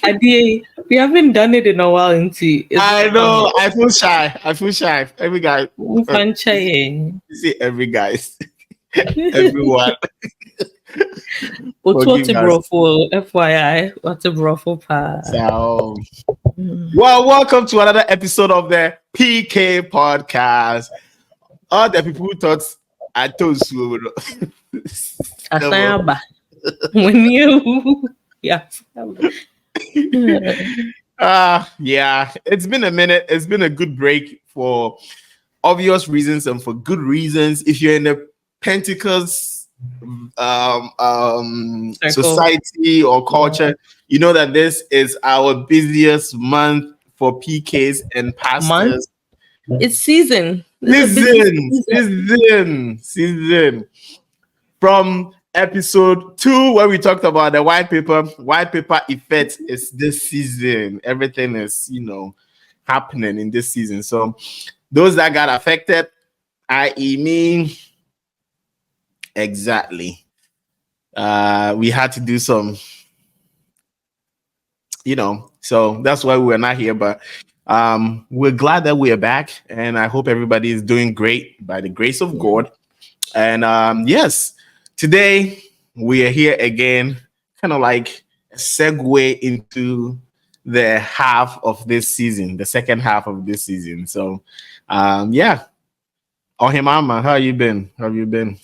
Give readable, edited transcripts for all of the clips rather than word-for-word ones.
Adi, we haven't done it in a while, into I know. I feel shy. Every guy. Fanchaying. You see, every guys. Everyone. What's a Forgive us. broful? FYI, what's a broful pa? So, well, welcome to another episode of the PK podcast. All the people who thought I told you. Asayaba. When you, yeah. Yeah, it's been a minute. It's been a good break for obvious reasons and for good reasons. If you're in the Pentecost society or culture, you know that this is our busiest month for PKs and pastors. It's season. Season. From episode 2, where we talked about the white paper effect, is this season. Everything is, happening in this season. So those that got affected, i.e. me, exactly. We had to do some, so that's why we're not here. But we're glad that we're back, and I hope everybody is doing great by the grace of God. And yes, today we are here again, kind of like a segue into the half of this season, the second half of this season. So, yeah. Ohimama, how you been? How have you been?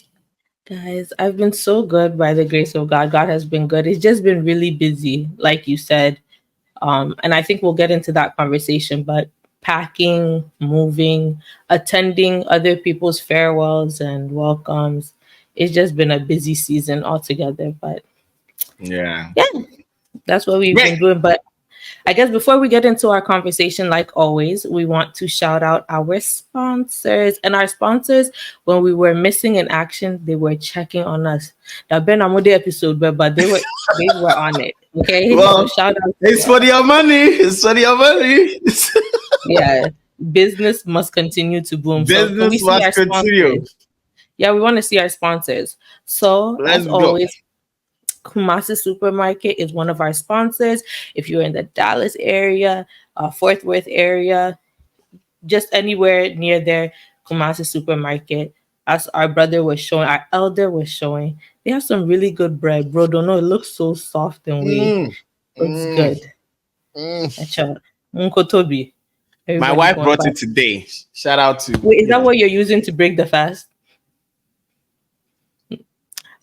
Guys, I've been so good by the grace of God. God has been good. It's just been really busy, like you said. And I think we'll get into that conversation, but packing, moving, attending other people's farewells and welcomes. It's just been a busy season altogether. But yeah, that's what we've been doing. But I guess before we get into our conversation, like always, we want to shout out our sponsors. And our sponsors, when we were missing in action, they were checking on us. That been a episode, but they were on it. Okay, well, so shout out. It's for your money. It's for your money. Yeah, business must continue to boom. Business must continue. Yeah, we want to see our sponsors. So as always, Kumasi Supermarket is one of our sponsors. If you're in the Dallas area, Fort Worth area, just anywhere near there, Kumasi Supermarket. As our brother was showing, our elder was showing, they have some really good bread, bro. Don't know, it looks so soft and weird. It's good. Munkotobi. My wife brought it today. Shout out to. Wait, is that what you're using to break the fast?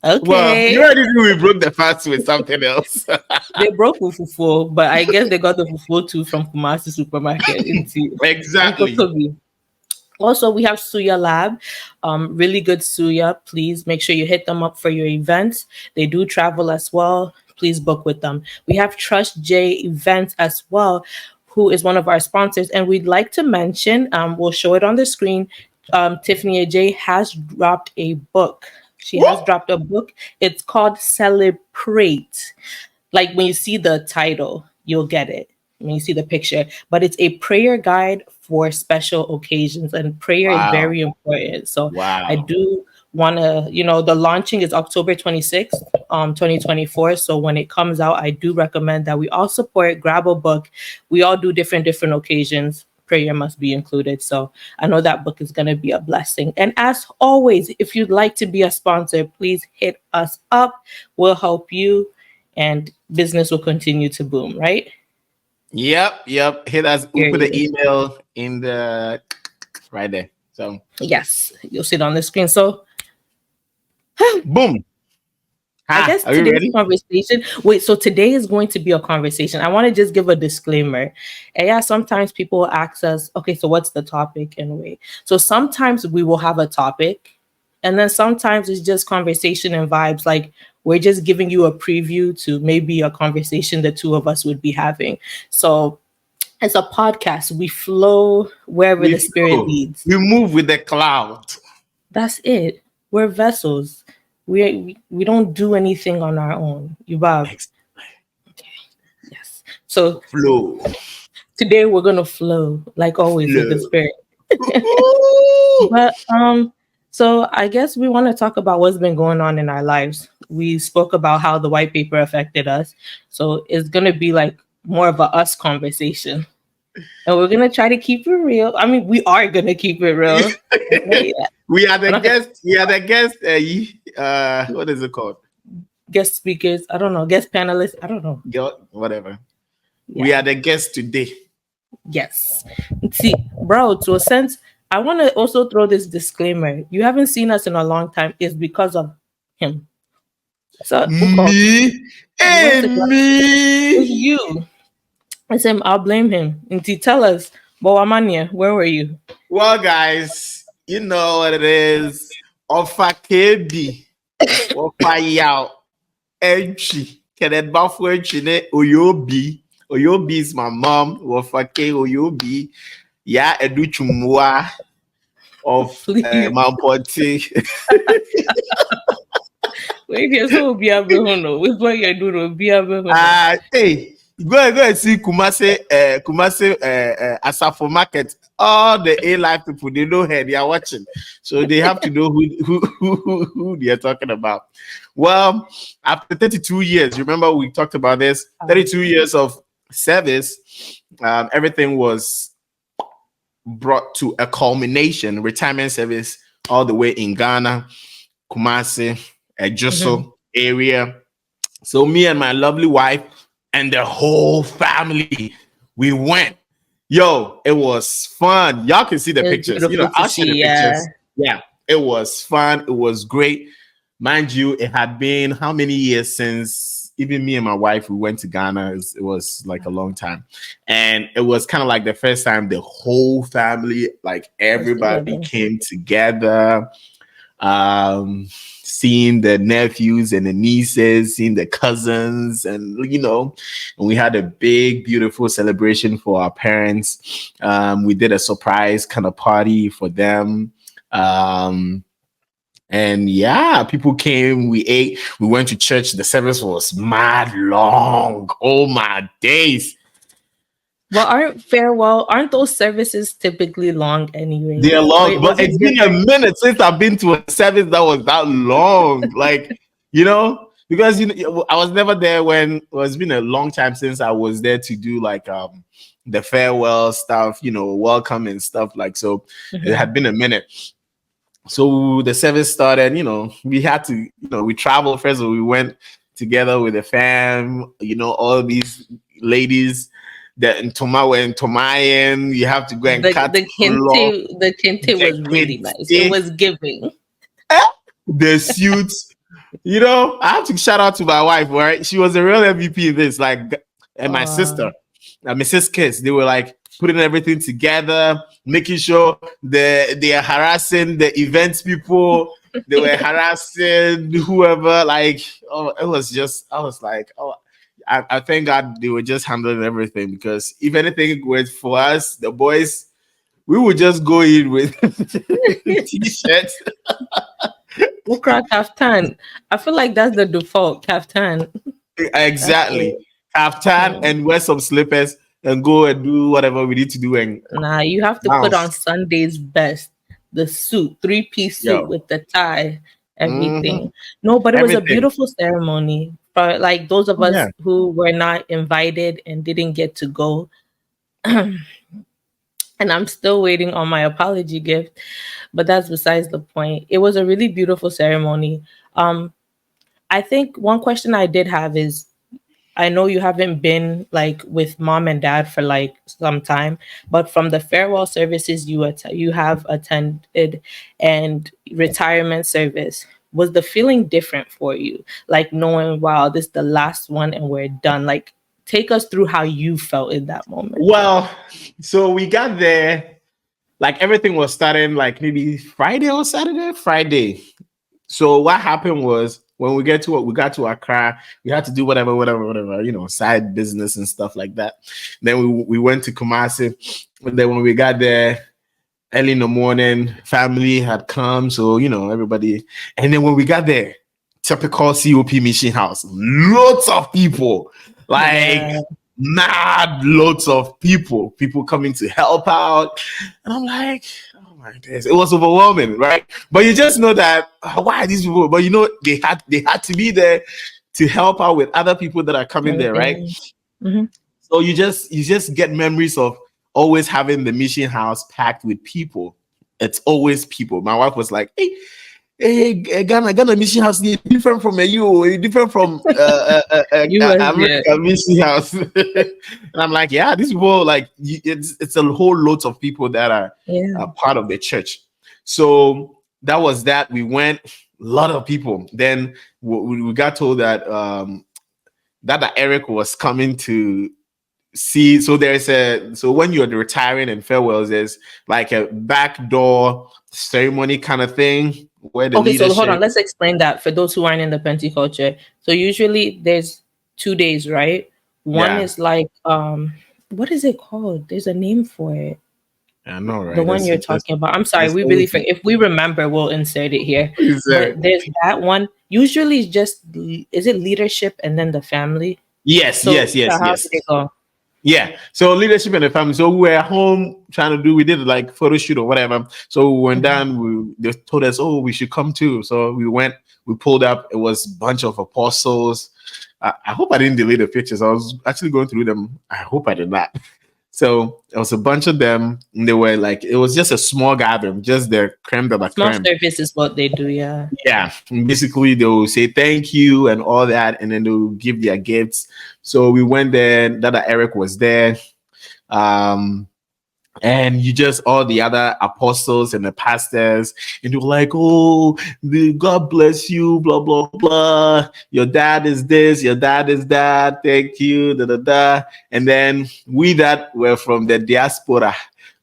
Okay. Well, you already knew we broke the fast with something else. They broke with fufu, but I guess they got the fufu too from Kumasi Supermarket. Exactly. Also, we have Suya Lab, really good suya. Please make sure you hit them up for your events. They do travel as well. Please book with them. We have TrustedJ Events as well, who is one of our sponsors. And we'd like to mention, we'll show it on the screen, Tiffany AJ has dropped a book. She has dropped a book. It's called Celebrate. Like when you see the title, you'll get it when you see the picture. But it's a prayer guide for special occasions, and prayer is very important. So I do want to, the launching is October 26th, 2024. So when it comes out, I do recommend that we all support, grab a book. We all do different occasions. Prayer must be included. So I know that book is going to be a blessing. And as always, if you'd like to be a sponsor, please hit us up. We'll help you and business will continue to boom, right? Yep. Hit us. We'll put the email in the right there. So yes, you'll see it on the screen. So boom. I guess today's conversation. Wait, so today is going to be a conversation. I want to just give a disclaimer. And yeah, sometimes people ask us, okay, so what's the topic anyway? So sometimes we will have a topic, and then sometimes it's just conversation and vibes. Like we're just giving you a preview to maybe a conversation the two of us would be having. So it's a podcast. We flow wherever the Spirit leads. We move with the cloud. That's it. We're vessels. We don't do anything on our own. Okay. Yes. So flow. Today we're gonna flow like always with the Spirit. But So I guess we want to talk about what's been going on in our lives. We spoke about how the white paper affected us. So it's going to be like more of a us conversation. And we're going to try to keep it real. I mean, we are going to keep it real. Okay? Yeah. We are the We're not gonna guest. We are the guest. What is it called? guest speakers. I don't know. Guest panelists. I don't know. Whatever. We Yeah. are the guest today. Yes. See, bro, to a sense, I want to also throw this disclaimer. You haven't seen us in a long time. It's because of him. So, Uko, Me, we went hey to class. It's me. you. I said, I'll blame him. And he tell us, Bowamania, where were you? Well, guys, you know what it is. Ofa KB, Ofa Yao, Entry. Kenneth Buffo Entry, Oyobi. Oyobi is my mom. Ofa K, Oyobi. Yeah, Edu Chumwa of Please. Mount Ponty. Wait here, so be a behono. Which one you do? Be a behono. Hey, go and see Kumase Asafo Market. All the A Life people, they know her, they are watching. So they have to know who they are talking about. Well, after 32 years, remember we talked about this, 32 years of service, everything was brought to a culmination, retirement service all the way in Ghana, Kumasi, Ejoso area. So me and my lovely wife and the whole family, we went. Yo, it was fun. Y'all can see the It's pictures. beautiful to I'll share the see, pictures. yeah. Yeah, it was fun. It was great. Mind you, it had been how many years since even me and my wife we went to Ghana? It was like a long time, and it was kind of like the first time the whole family, like everybody, came together. Seeing the nephews and the nieces, seeing the cousins, and and we had a big, beautiful celebration for our parents. We did a surprise kind of party for them. And yeah, people came, we ate, we went to church. The service was mad long. Oh my days. Well, aren't those services typically long anyway? They're long, Was but it it's been different? a minute since I've been to a service that was that long. Like, because I was never there when it's been a long time since I was there to do like the farewell stuff, welcome and stuff like so. It had been a minute. So the service started, we had to, we traveled first, so we went together with the fam, all these ladies that in Tomayan, you have to go and cut The cloth, kente was really nice. It was giving. the suits. I have to shout out to my wife, right? She was a real MVP in this, like, and my sister, Mrs. Kiss, they were like putting everything together, making sure they are harassing the events people. They were harassing whoever. Like, it was just, I was like, I thank God they were just handling everything, because if anything went for us, the boys, we would just go in with t-shirts. Ukra kaftan. I feel like that's the default kaftan. Exactly. Kaftan and wear some slippers and go and do whatever we need to do and Nah, you have to put on Sunday's best. The suit, 3-piece suit with the tie, everything. No, but it was a beautiful ceremony for like those of us who were not invited and didn't get to go. And I'm still waiting on my apology gift, but that's besides the point. It was a really beautiful ceremony. I think one question I did have is, I know you haven't been like with mom and dad for like some time, but from the farewell services you have attended and retirement service, was the feeling different for you? Like knowing, wow, this is the last one and we're done. Like, take us through how you felt in that moment. Well, so we got there, like everything was starting like maybe Friday or Saturday, Friday. So what happened was, when we got to Accra, we had to do whatever, side business and stuff like that. Then we went to Kumasi. And then when we got there early in the morning, family had come. So, everybody. And then when we got there, typical COP mission house, lots of people, like mad loads of people coming to help out. And I'm like, oh my days. It was overwhelming, right? But you just know that why are these people? But they had to be there to help out with other people that are coming there, right? Everything. Mm-hmm. So you just get memories of always having the mission house packed with people. It's always people. My wife was like, hey, Ghana mission house is different from you, different from US, yeah. America mission house. And I'm like, yeah, these people like it's a whole lot of people that are Yeah. part of the church. So that was that. We went, a lot of people. Then we got told that that Eric was coming to see. So when you're retiring and farewells, there's like a backdoor ceremony kind of thing where the Okay, so hold on. leadership. Let's explain that for those who aren't in the Pentecost culture. So usually there's 2 days, right? One Yeah, is like what is it called? There's a name for it. I know, The right? one you're talking about. I'm sorry, There's we really always if we remember, we'll insert it here. is But there. there's that one. Usually it's just is it leadership and then the family? Yes, So yes, yes, how did yes. it go? Yeah. So leadership and the family. So we were at home trying to we did like photo shoot or whatever. So we went Mhm. down, they told us, oh, we should come too. So we went, we pulled up, it was a bunch of apostles. I hope I didn't delete the pictures. I was actually going through them. I hope I did not. So it was a bunch of them. And they were like, it was just a small gathering, just the creme de la Small creme. service is what they do, yeah. Yeah, and basically they'll say thank you and all that, and then they'll give their gifts. So we went there. Dada Eric was there, um, and you just all the other apostles and the pastors, and you're like, "Oh, God bless you, blah blah blah. Your dad is this, your dad is that. Thank you, da da da." And then we that were from the diaspora,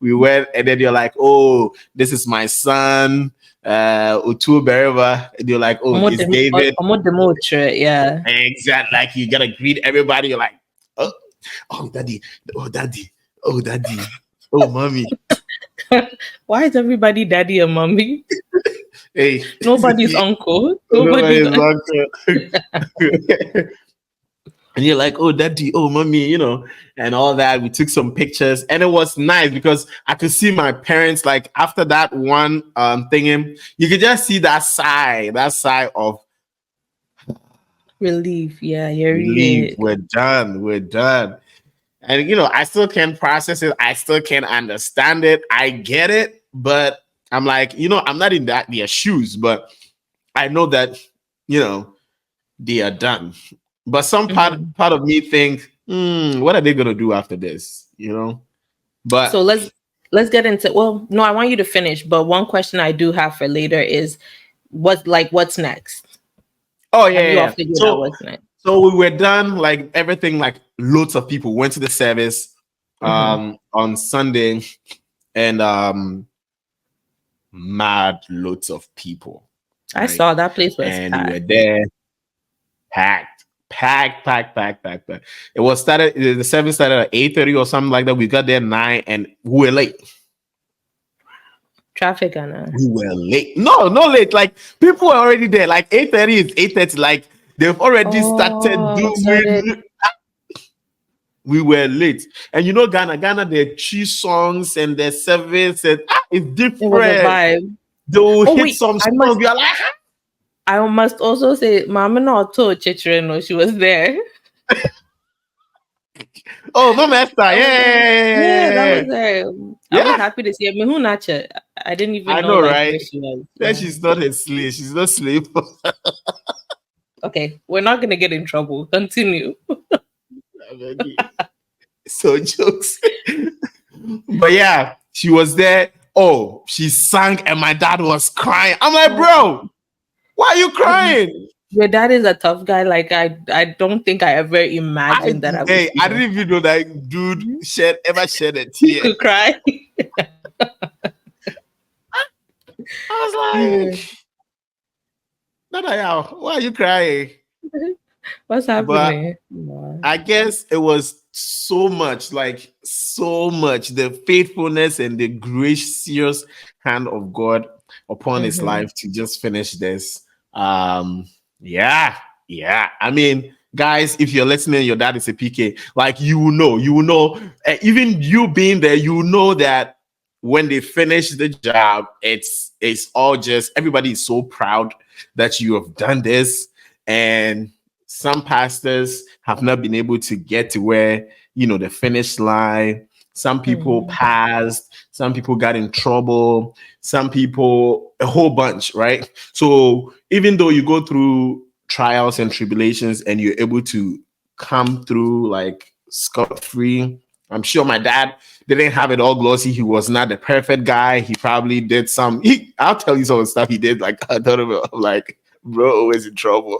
we went, and then you're like, "Oh, this is my son." Utu Bereva, and you're like, oh, it's David. Yeah. Exactly. Like you gotta greet everybody. You're like, oh, oh, daddy, oh, daddy, oh, daddy, oh, mommy. Why is everybody daddy and mommy? Hey, Nobody's uncle. nobody Nobody's is uncle. And you're like, oh, daddy, oh, mommy, and all that. We took some pictures, and it was nice because I could see my parents. Like after that one thing, you could just see that sigh of relief. Yeah, you're relief. yeah. We're done. And I still can't process it. I still can't understand it. I get it, but I'm like, I'm not in their shoes, but I know that, they are done. But some part Mhm. part of me think, what are they gonna do after this? So But let's get into well, no, I want you to finish, but one question I do have for later is what's next? oh yeah, Have yeah, you all yeah. figured out So what's next? so we were done, like everything, like loads of people went to the service Hmm. on Sunday, and mad loads of people, I right? saw that place was And we were packed. there, packed. It was started. The service started at 8:30 or something like that. We got there 9, and we were late. Traffic and We were late. No, not late. Like people were already there. Like 8:30 is 8:30. Like they've already started started. doing. We were late, and Ghana, their cheese songs and their service, and it's It was a different. vibe. They will Oh hit wait, some I songs. must You're like, I must also say Mama not told Chichireno she was there. oh, Mama Esther, That was her. Yeah, that yeah, was her. I was yeah. happy to see her. Who Nacha? I didn't even I know know, like right? where she was. Then Yeah. she's not a slave. She's not slave. Okay, we're not gonna get in trouble. Continue. So jokes. But yeah, she was there. Oh, she sang and my dad was crying. I'm like, bro, why are you Um, crying? Your dad is a tough guy. Like I don't think I ever I imagined that I would see I him. didn't even know that dude ever shed a He tear. could cry. I was like, Nana, why are you crying? What's But happening? Wow. I guess it was so much, like so much, the faithfulness and the gracious hand of God upon his Mhm. life to just finish this. Yeah, yeah. I mean, guys, if you're listening, your dad is a PK, like you will know, even you being there, you know that when they finish the job, it's all just everybody is so proud that you have done this. And some pastors have not been able to get to where, the finish line. Some people Mhm. passed, some people got in trouble, some people, a whole bunch, right? So even though you go through trials and tribulations and you're able to come through like scot-free. I'm sure my dad didn't have it all glossy. He was not the perfect guy. He probably did I'll tell you some of the stuff he did. Like, I thought about, like, bro, always in trouble.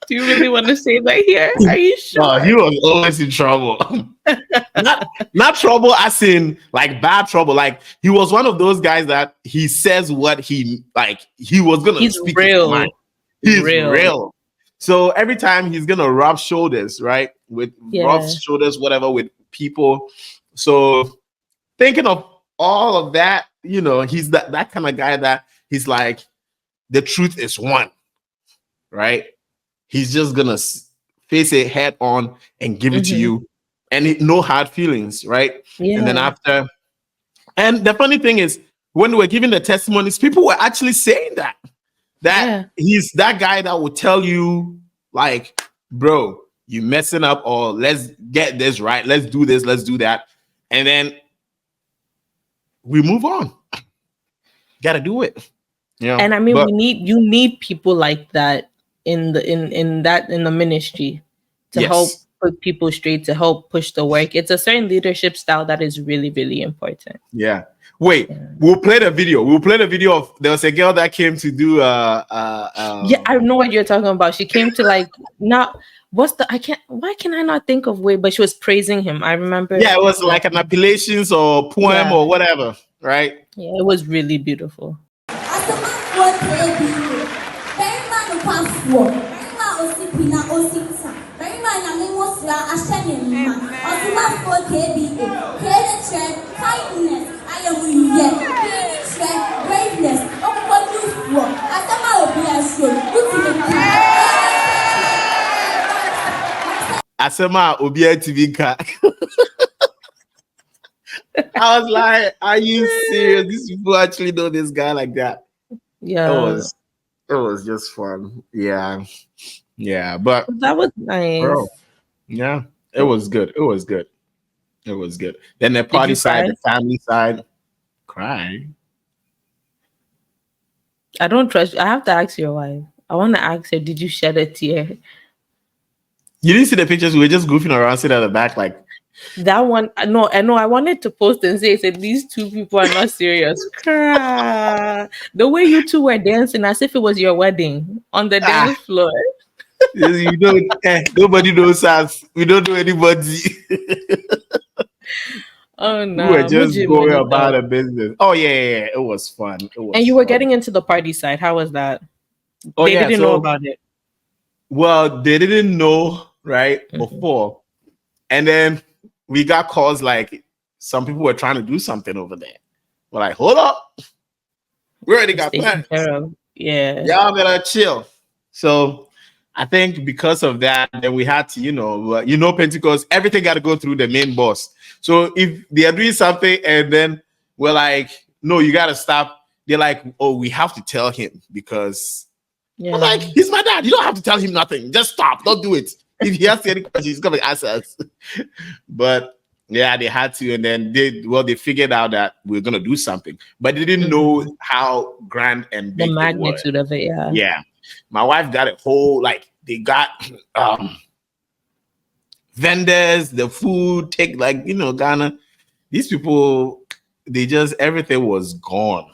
Do you really want to say that here? Are you Oh, sure? he was always in trouble. not trouble as in like bad trouble. Like, he was one of those guys that he says what he was gonna He's speak his mind. real. He's Real. real. So every time he's gonna rub shoulders, right? Rub Yeah. shoulders, whatever, with people. So thinking of all of that, he's that kind of guy that he's like, the truth is one, right? He's just gonna face it head on and give it to Mm-hmm. you, and no hard feelings, right? And then Yeah. and the funny thing is, when we were giving the testimonies, people were actually saying that Yeah. he's that guy that will tell you, like, bro, you messing up, or let's get this right, let's do this, let's do that, and then we move on. Gotta do it. And I mean, But you need people like that in the ministry to help yes, put people straight, to help push the work. It's a certain leadership style that is really, really important. yeah. Wait, Yeah. we'll play the video. Of, there was a girl that came to do Yeah, I know what you're talking about. She came to like not why can I not think of way, but she was praising him. I remember. yeah, it was like an appellations or poem Yeah. or whatever, right? Yeah, it was really beautiful. Asema Obia Tivika. I was like, are you serious? These people actually know this guy like that. Yeah. It was just fun. Yeah. Yeah. But That was nice. bro, yeah, it was good. It was good. It was good. Then the Did party you side, cry? the family side, cry. I don't trust. I have to ask your wife. I want to ask her, did you shed a tear? You didn't see the pictures. We were just goofing around, sitting at the back, like, That one, no, I know. I wanted to post and say, these two people are not serious. Cry. The way you two were dancing as if it was your wedding on the dance floor. you don't. Nobody knows us. We don't know anybody. Oh We were no, just going about a business. Oh yeah. It was fun. It was. And you were fun. getting into the party side. How was that? Oh They yeah. didn't know about it. Well, they didn't know right before, and then we got calls like some people were trying to do something over there. We're like, hold up, we already got Taken plans. care of. Yeah. Y'all better chill. So I think because of that, then we had to, Pentecost, everything got to go through the main boss. So if they are doing something and then we're like, no, you got to stop. They're like, oh, we have to tell him because Yeah. I'm like, he's my dad. You don't have to tell him nothing. Just stop. Don't do it. If he has any questions, he's going to ask us. But yeah, they had to. And then they figured out that we are going to do something. But they didn't know how grand and big the it was. magnitude of it. Yeah. Yeah. My wife got a whole, they got vendors, the food, Ghana. These people, everything was gone.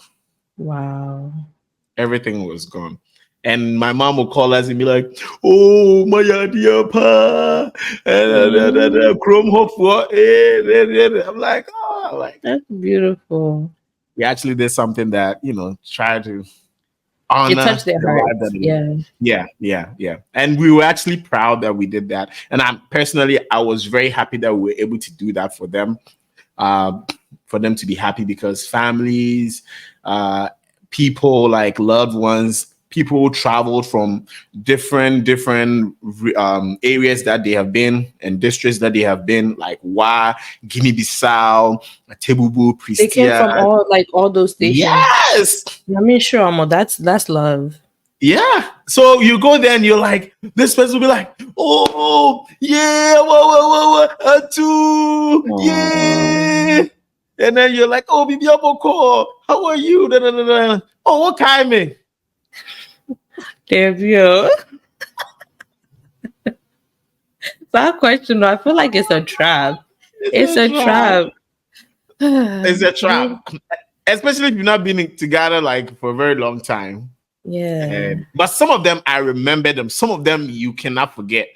Wow. Everything was gone. And my mom would call us and be like, oh, my dear pa, Chrome Hop for I'm like, that's beautiful. We actually did something that, tried to honor It touched their hearts. Yeah. And we were actually proud that we did that. And I was very happy that we were able to do that for them to be happy, because families, people like loved ones, people traveled from different areas that they have been and districts that they have been, like Wa, Guinea-Bissau, Tebubu, They came Pristia. from all those stations. Yes. I mean, sure, Amo, that's love. Yeah. So you go there and you're like, this person will be like, oh, yeah, two, Oh, yeah. And then you're like, oh, Bibi Aboko, how are you? Da, da, da, da. Oh, what kind of? debut. That question, I feel like it's a trap. It's It's a a trap. trap. It's a trap. Especially if you've not been together like for a very long time. Yeah. But some of them I remember them. Some of them you cannot forget.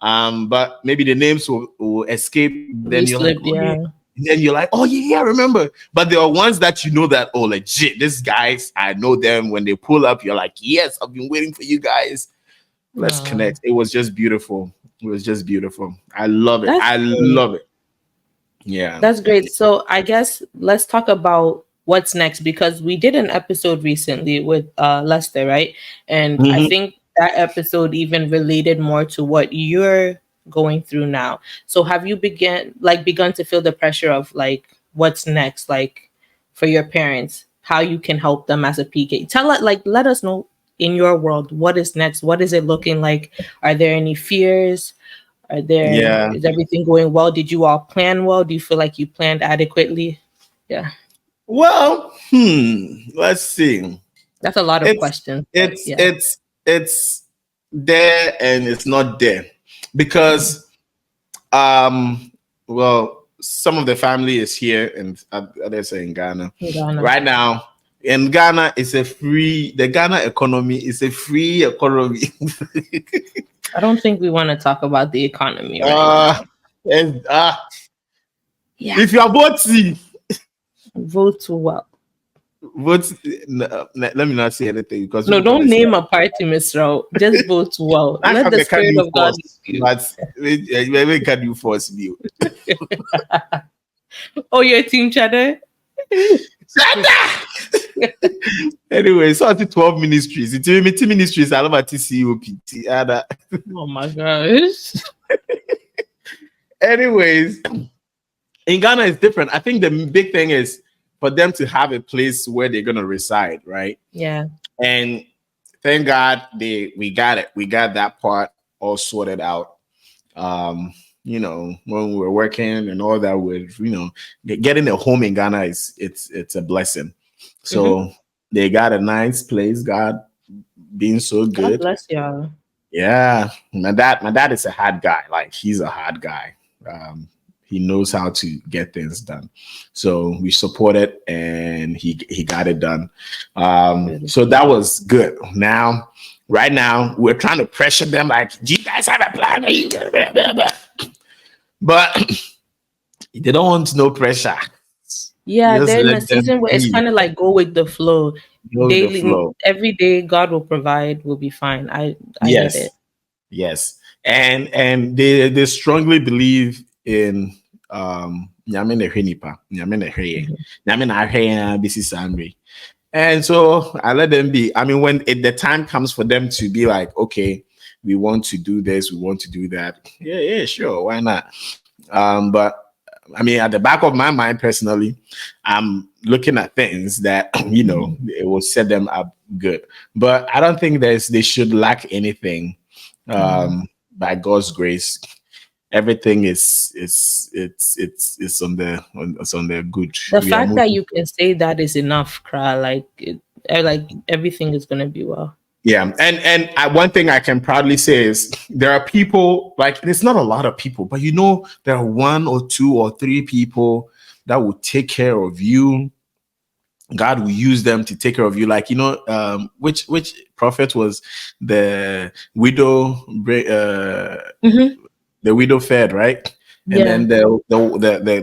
But maybe the names will escape. Then We you're like, slipped, oh yeah. yeah. Then you're like, oh yeah, I remember. But there are ones that you know that, oh legit, these guys, I know them. When they pull up, you're like, yes, I've been waiting for you guys. Let's Oh, connect. It was just beautiful. It was just beautiful. I love it. that's I great. love it. Yeah. That's great. So I guess let's talk about what's next, because we did an episode recently with Lester, right? And I Mhm. think that episode even related more to what you're going through now. So have you begun to feel the pressure of like what's next, like for your parents, how you can help them as a PK? Let us know in your world what is next. What is it looking like? Are there any fears? Yeah. Is everything going well? Did you all plan well? Do you feel like you planned adequately? Yeah, Well, let's see. that's a lot of It's questions, but it's yeah. it's it's there and it's not there because well, some of the family is here and others are in Ghana In Ghana. right now. In Ghana, the Ghana economy is a free economy. I don't think we want to talk about the economy right uh, now. and Yeah, if you are voting, vote well. vote. Let me not say anything because No, people don't can say name a party, Miss Rao. Just vote well. I Let can the make spirit you of God force, lead but we can you force me? you. Oh, you're Team Cheddar? Anyway, so at the 12 ministries, it's ministries, I love at TCOPT. Oh my gosh. Anyways, in Ghana, it's different. I think the big thing is for them to have a place where they're gonna reside, right? Yeah. And thank God we got it. We got that part all sorted out. Um, when we were working and all that, with getting a home in Ghana it's a blessing. Mm-hmm. So they got a nice place. God being so God good. bless y'all. Yeah, my dad is a hard guy. Like he's a hard guy. He knows how to get things done. So we supported and he got it done. So that was good. Right now, we're trying to pressure them like, do you guys have a plan? But they don't want no pressure. Yeah, Just they're in a let them season where it's be. kind of like go with the flow. Go with the Daily, flow. every day, God will provide. Will be fine. I get Yes. it. Yes. And they strongly believe in nyame na hwɛ nipa, nyame na hwɛ yɛn, Mhm. nyame na ahwɛ yɛn a bɛsi saa mmere. And so I let them be. I mean, when the time comes for them to be like, okay, we want to do this, we want to do that. Yeah, sure, why not? But I mean, at the back of my mind, personally, I'm looking at things that Mhm. it will set them up good. But I don't think they should lack anything. Mhm. By God's grace, everything it's on the good. The We are fact that moving. you can say that is enough, Kra. Like everything is gonna be well. Yeah, and one thing I can proudly say is there are people, like it's not a lot of people, but there are one or two or three people that will take care of you. God will use them to take care of you. Like which prophet was the widow, Hmm. the widow fed, right? And Yeah. then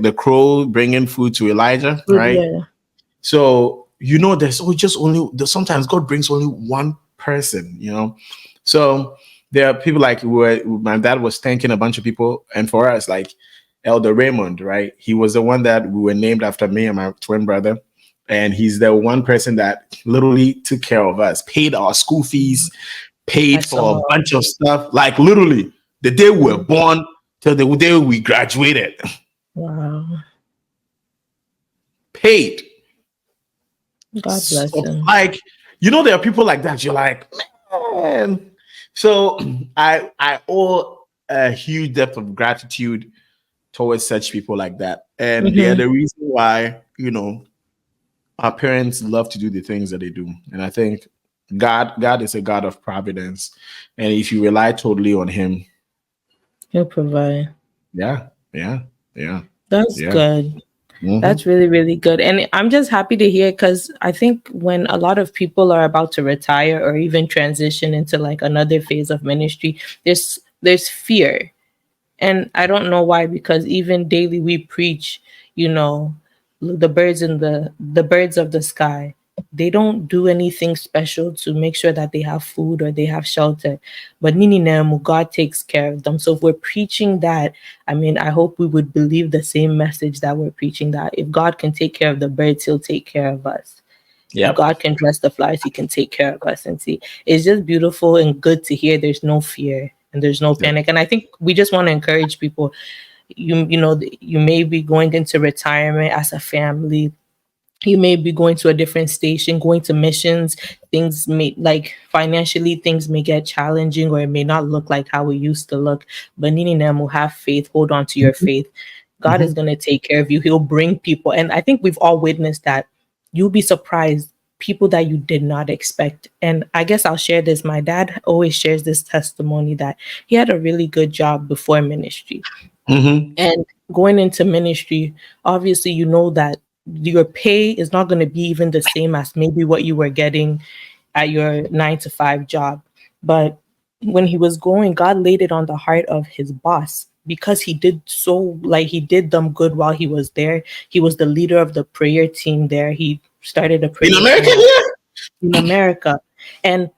the crow bringing food to Elijah, Good. right? Yeah. So sometimes God brings only one person. So there are people like my dad was thanking a bunch of people, and for us, like Elder Raymond, right? He was the one that we were named after, me and my twin brother. And he's the one person that literally took care of us, paid our school fees, I paid for a saw. bunch of stuff. Like literally the day we were born till the day we graduated, Wow. paid. God bless So, him. like, there are people like that. You're like, man. So I owe a huge depth of gratitude towards such people like that. And they are Hmm. the reason why, our parents love to do the things that they do. And I think God is a God of providence. And if you rely totally on him, He'll provide. yeah, yeah, yeah, That's yeah. good. Hmm. That's really, really good. And I'm just happy to hear because I think when a lot of people are about to retire or even transition into like another phase of ministry, there's fear. And I don't know why, because even daily we preach, you know, the birds in the birds of the sky. They don't do anything special to make sure that they have food or they have shelter. But Nini Nemu, God takes care of them. So if we're preaching that, I mean, I hope we would believe the same message that we're preaching, that if God can take care of the birds, he'll take care of us. If Yep. God can dress the flowers, he can take care of us. And see, it's just beautiful and good to hear there's no fear and there's no Yep. panic. And I think we just want to encourage people. You may be going into retirement as a family. You may be going to a different station, going to missions. Things may, like, financially, things may get challenging, or it may not look like how it used to look. But Nini Nemu, have faith, hold on to your faith. God is Hmm. going to take care of you. He'll bring people. And I think we've all witnessed that. You'll be surprised, people that you did not expect. And I guess I'll share this. My dad always shares this testimony that he had a really good job before ministry. Hmm. And going into ministry, obviously, you know that your pay is not going to be even the same as maybe what you were getting at your 9 to 5 job. But when he was going, God laid it on the heart of his boss, because he did so, like, he did them good while he was there. He was the leader of the prayer team there. He started a In prayer America, team yeah. in America. And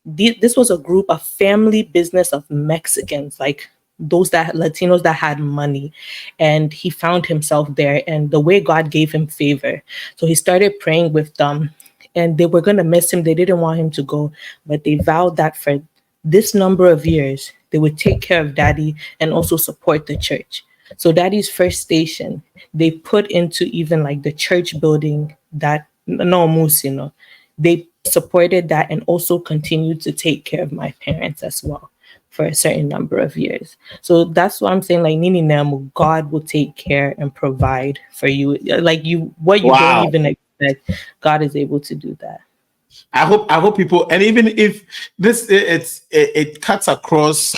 this was a group, a family business of Mexicans, like those that Latinos that had money. And he found himself there, and the way God gave him favor. So he started praying with them, and they were going to miss him. They didn't want him to go, but they vowed that for this number of years, they would take care of daddy and also support the church. So daddy's first station, they put into even like the church building that no musino. They supported that and also continued to take care of my parents as well for a certain number of years. So that's what I'm saying. Like Nini Namu, God will take care and provide for you. Like what you don't Wow. even expect, God is able to do that. I hope people, and even if this it cuts across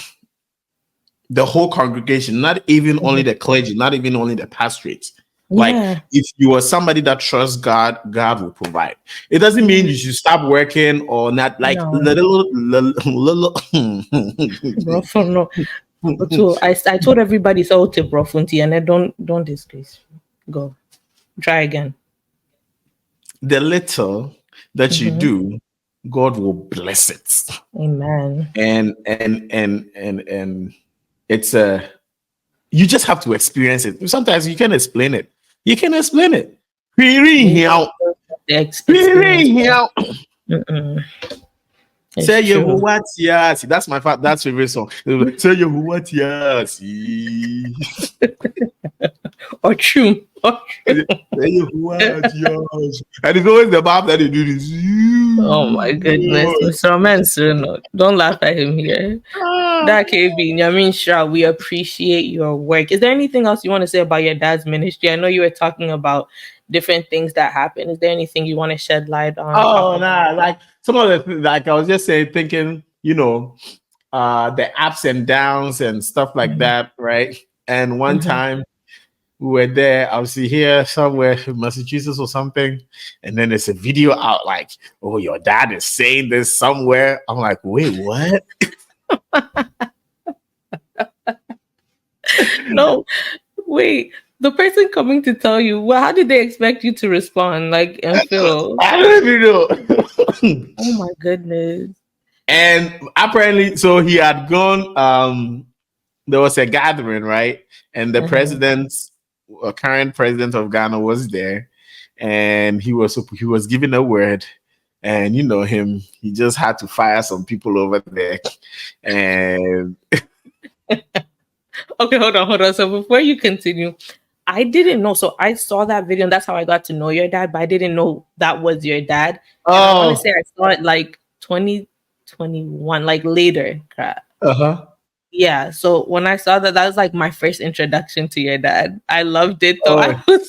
the whole congregation, not even only Mhm. the clergy, not even only the pastorate. Like, Yeah. if you are somebody that trusts God, God will provide. It doesn't mean Yeah. you should stop working or not. Like No. little. Bro, for no. But so I told everybody so to bro funti, and I don't disgrace. Go. Try again. The little that you Hmm. do, God will bless it. Amen. And it's a you just have to experience it. Sometimes you can explain it. You can explain it. We don't have the experience. Mm-mm. It's Say true. Yehovah Tiasi. That's that's favorite song. Say Yehovah Tiasi. Or true. Or Say true. Yehovah Tiasi. And it's always the mouth that they do this. Oh my goodness. Mr. Mansour, no, don't laugh at him here. That KB, Yamin Shah, we appreciate your work. Is there anything else you want to say about your dad's ministry? I know you were talking about different things that happen. Is there anything you want to shed light on, talk Oh about? nah, like some of the like I was just saying, thinking, the ups and downs and stuff like Mhm. that, right? And one Mhm. time we were there, obviously here somewhere in Massachusetts or something, and then there's a video out like, oh, your dad is saying this somewhere. I'm like, wait, what? No, wait. The person coming to tell you, well, how did they expect you to respond? Like, and feel, I don't even know. oh my goodness. And apparently, so he had gone. There was a gathering, right? And the Uh-huh. current president of Ghana was there. and he was given a word, and you know him, he just had to fire some people over there, and Okay, hold on. So before you continue, I didn't know. So I saw that video, and that's how I got to know your dad, but I didn't know that was your dad. And I want to oh, say I saw it like 2021, like later. Crap. uh-huh. Yeah. So when I saw that, that was like my first introduction to your dad. I loved it though. Oh,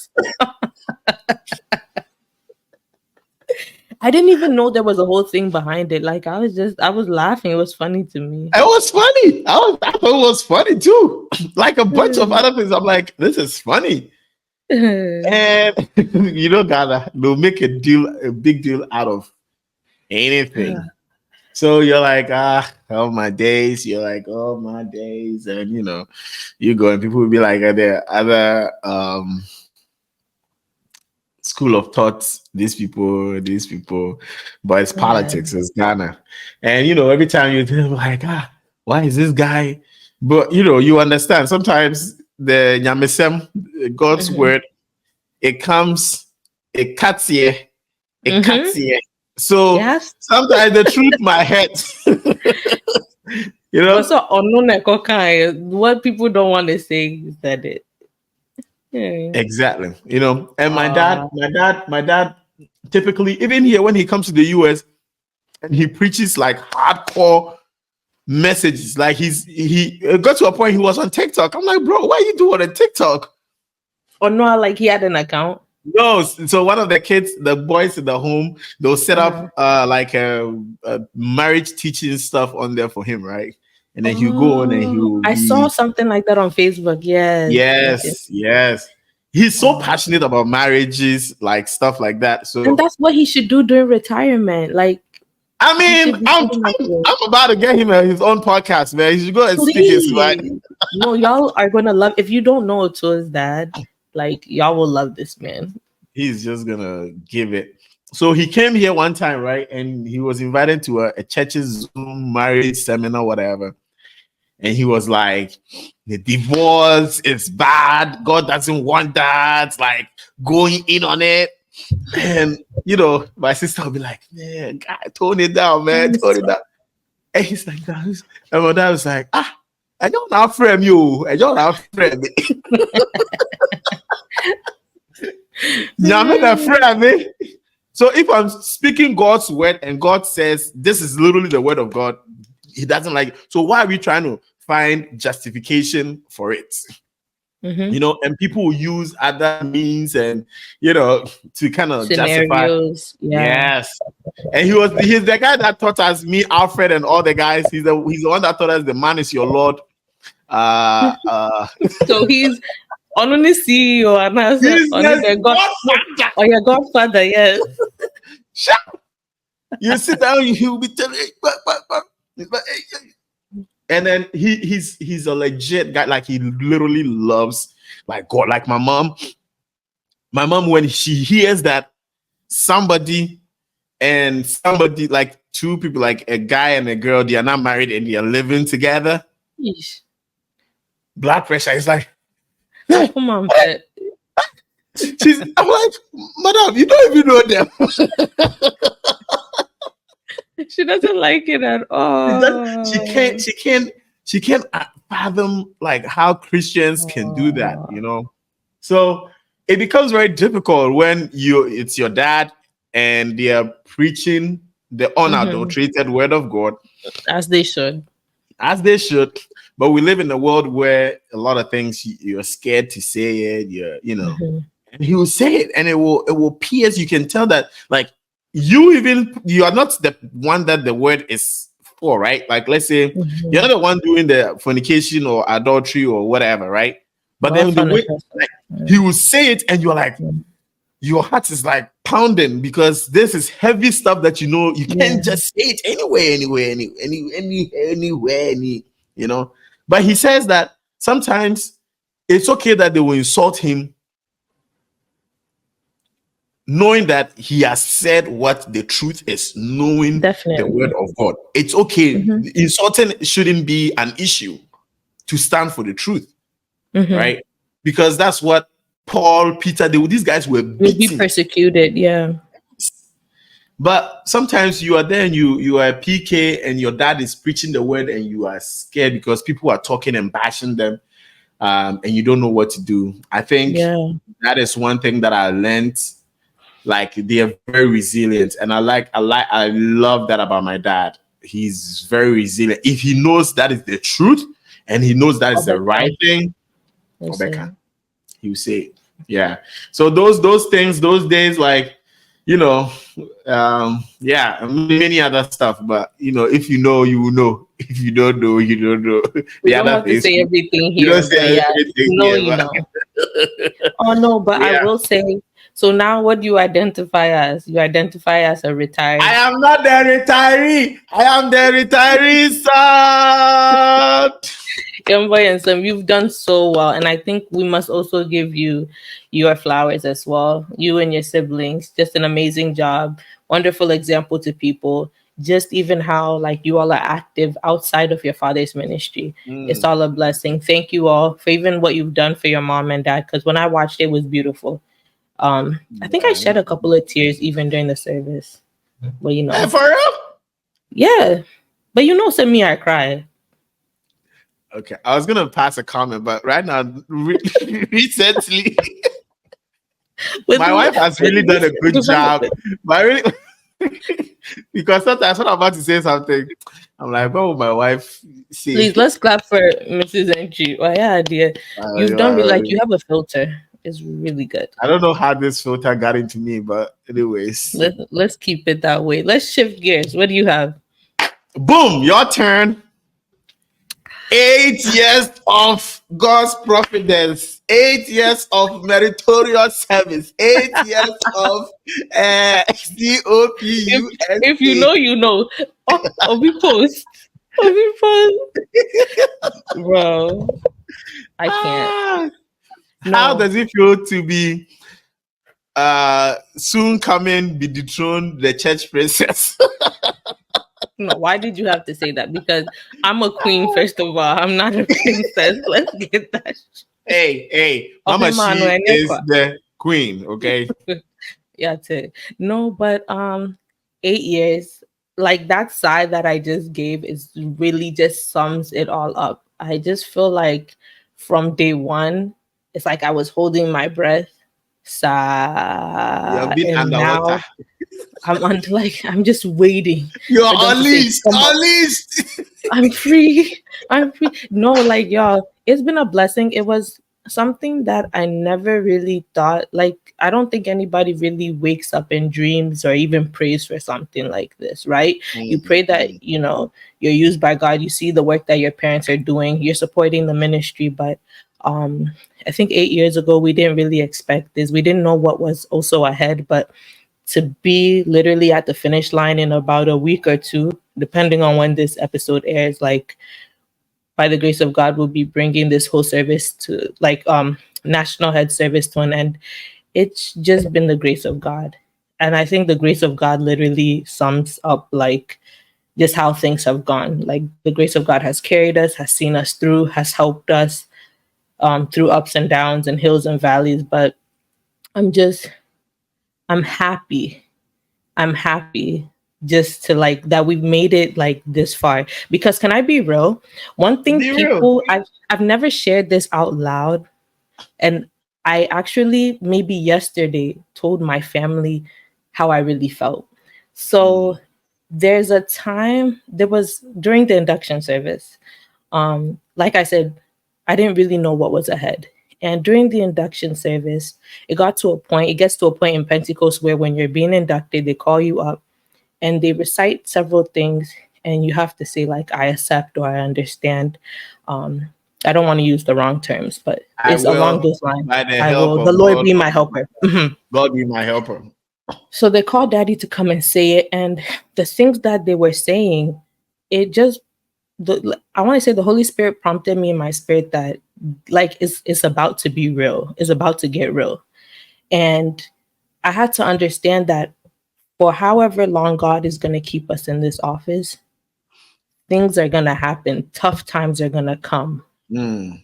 I didn't even know there was a whole thing behind it. Like I was laughing. It was funny to me. it was funny. I thought it was funny too. Like a bunch of other things. I'm like, this is funny. And you know, Ghana, they'll make a big deal out of anything. So you're like, oh my days. You're like, oh my days. And you know, you go and people will be like, are there other school of thoughts, these people, but it's Yeah. politics, it's Ghana. And you know, every time you feel like, why is this guy? But you know, you understand sometimes the Nyamesem, God's Mhm. word, it comes, it cuts here, it cuts Mhm. here. So Yes. sometimes the truth might hurt. You But know? so what people don't want to say, you said it. Yeah. Exactly. You know, and Uh, my dad typically, even here when he comes to the US and he preaches like hardcore messages. Like he got to a point he was on TikTok. I'm like, bro, what are you doing on TikTok? or no, like he had an account. No, so one of the kids, the boys in the home, they'll set Uh-huh. up like a marriage teaching stuff on there for him, right? And then he'll go on and Oh, he'll I saw be something like that on Facebook. Yes. yes. He's so Oh. passionate about marriages, like stuff like that. And So that's what he should do during retirement. Like I he should mean, be putting up with. I'm about to get him his own podcast, man. He should go and speak his mind. Please. No, y'all are gonna love if you don't know Otua's dad, like y'all will love this man. He's just gonna give it. So he came here one time, right? And he was invited to a church's Zoom marriage seminar, whatever. And he was like, the divorce is bad. God doesn't want that. Like going in on it. And you know, my sister will be like, man, God, tone it down, man, tone it down. And he's like, that. And my dad was like, I don't now frame you. I don't now frame me. Nyame na frame me. So if I'm speaking God's word and God says this is literally the word of God, he doesn't like it. So why are we trying to find justification for it? Mm-hmm. You know, and people will use other means and you know to kind of justify. Scenarios. Yeah. Yes. And he's the guy that taught us, me, Alfred, and all the guys. He's the one that taught us the man is your Lord. Uh uh So he's only CEO and he's only the the God no, godfather. or your godfather, yes. Shut up. You sit down, he'll be telling you, and then he's a legit guy. Like he literally loves like God. Like my mom when she hears that somebody like two people, like a guy and a girl, they are not married and they are living together, Yeesh. blood pressure is like, Oh, hey, come on, hey. I'm like, madam, you don't even know them. she doesn't like it at all. She can't fathom like how Christians can do that, Oh. you know. So it becomes very difficult when it's your dad and they are preaching the Mhm. unadulterated word of God As they should. as they should. But we live in a world where a lot of things you're scared to say it. You know, Mhm. and he will say it, and it will pierce. You can tell that like you are not the one that the word is for, right? Like let's say you're Mhm. not the one doing the fornication or adultery or whatever, right? But God then the punish way us. like he will say it, and you're like Mm. your heart is like pounding because this is heavy stuff that you know you Yeah. can't just say it anywhere, you know. But he says that sometimes it's okay that they will insult him, knowing that he has said what the truth is, knowing the word Definitely. of God. It's okay. Mhm. Insulting shouldn't be an issue to stand for the truth, Mhm. right? Because that's what Paul, Peter, these guys were You'll be beaten. persecuted. Yeah. But sometimes you are there and you are a PK and your dad is preaching the word and you are scared because people are talking and bashing them, and you don't know what to do. I think Yeah. that is one thing that I learned. Like they are very resilient, and I love that about my dad. He's very resilient. If he knows that is the truth and he knows that is the right Obeka, thing, we'll Obeka, say. he will say it. Yeah. So those things, those days, like, you know, yeah, and many other stuff. But if you know, you will know. If you don't know, you don't know. We The don't other have to things say everything you don't here, say but yeah, everything no, here, you but know. Oh no, but I yeah. will say. So now, what do you identify as? You identify as a I retired. am not the retiree. I am the retiree, son. Boy and Sam, you've done so well, and I think we must also give you your flowers as well. You and your siblings, just an amazing job, wonderful example to people. Just even how like you all are active outside of your father's ministry. It's Mm. all a blessing. Thank you all for even what you've done for your mom and dad. Because when I watched it, was beautiful. I think I Yeah. shed a couple of tears even during the service. But For real? yeah. But to me, I cry. Okay, I was gonna pass a comment, but right now, recently, With, my wife has really done a good job. But really, because sometimes when I'm about to say something, I'm like, "What would my wife say?" Please, let's clap for Mrs. NG. Well, yeah, dear. You've done like you have a filter. It's really good. I don't know how this filter got into me, but anyways, Let's keep it that way. Let's shift gears. What do you have? boom, your turn. 8 years of God's providence, 8 years of meritorious service, 8 years of If COPUSA. if you know, you know. Oh, we post. Oh, we post. Bro, I can't. Ah, how No, does it feel to be soon coming be dethroned the church princess? no. Why did you have to say that? Because I'm a queen, first of all. I'm not a princess. Let's get that. Hey, Of Mama, she Emmanuel is Nekwa. the queen, okay? Yeah, no, but 8 years, like that sigh that I just gave is really just sums it all up. I just feel like from day one, it's like I was holding my breath, You have sigh, been and underwater. now I'm on like I'm just waiting You're for them to say, unleashed, "Come up." unleashed. I'm free. I'm free. No, like y'all, it's been a blessing. It was something that I never really thought. Like, I don't think anybody really wakes up in dreams or even prays for something like this, right? You pray that, you're used by God. You see the work that your parents are doing. You're supporting the ministry. But I think 8 years ago, we didn't really expect this. We didn't know what was also ahead. But to be literally at the finish line in about a week or two, depending on when this episode airs, like by the grace of God, we'll be bringing this whole service to like national head service to an end. It's just been the grace of God. And I think the grace of God literally sums up like just how things have gone. Like the grace of God has carried us, has seen us through, has helped us through ups and downs and hills and valleys. But I'm just, I'm happy I'm happy just to like that we've made it like this far. Because can I be real? One thing Be real. I've never shared this out loud, and I actually maybe yesterday told my family how I really felt. So there was during the induction service. Like I said, I didn't really know what was ahead. And during the induction service, it gets to a point in Pentecost where when you're being inducted, they call you up and they recite several things, and you have to say, like, I accept or I understand. Um, I don't want to use the wrong terms, but I it's along will, those lines. by the I help will, the of Lord God, be my helper. Mhm. God be my helper. So they called daddy to come and say it. And the things that they were saying, it just I want to say the Holy Spirit prompted me in my spirit that like it's about to be real. It's about to get real. And I had to understand that for however long God is going to keep us in this office, things are going to happen. Tough times are going to come. Mm.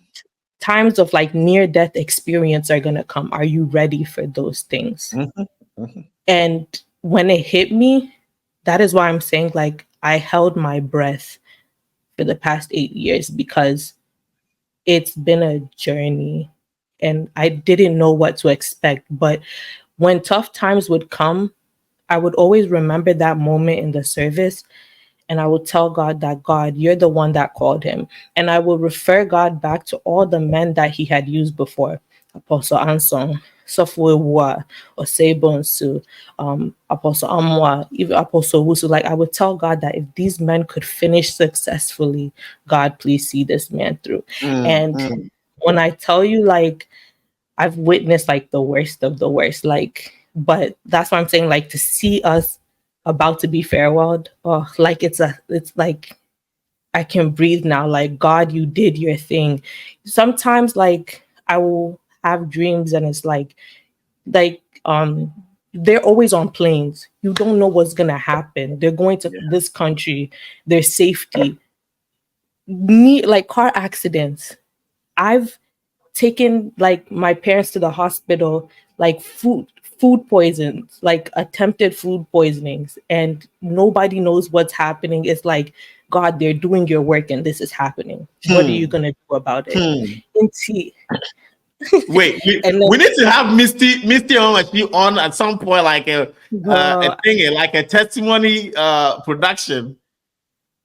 times of like near death experience are going to come. Are you ready for those things? Mhm. Mhm. And when it hit me, that is why I'm saying like I held my breath for the past 8 years, because it's been a journey and I didn't know what to expect. But when tough times would come, I would always remember that moment in the service, and I will tell God that, God, you're the one that called him. And I will refer God back to all the men that he had used before. Apostle Anson, Sofwewa, Osebonsu, Apostle Amwa, even Apostle Wusu. Like, I would tell God that if these men could finish successfully, God, please see this man through. Mm, And mm. when I tell you, like, I've witnessed like the worst of the worst, like, but that's what I'm saying, like, to see us about to be farewelled, oh, like it's like I can breathe now. Like, God, you did your thing. Sometimes like I will have dreams and it's like they're always on planes. You don't know what's gonna happen. They're going to Yeah. this country, their safety. Like car accidents. I've taken like my parents to the hospital, like food poisons, like attempted food poisonings, and nobody knows what's happening. It's like, God, they're doing your work and this is happening. What are you Hmm. gonna do about it? Hmm. In tea. Wait, And we then, need to have Misty on at some point, like a girl, thing, like a testimony production,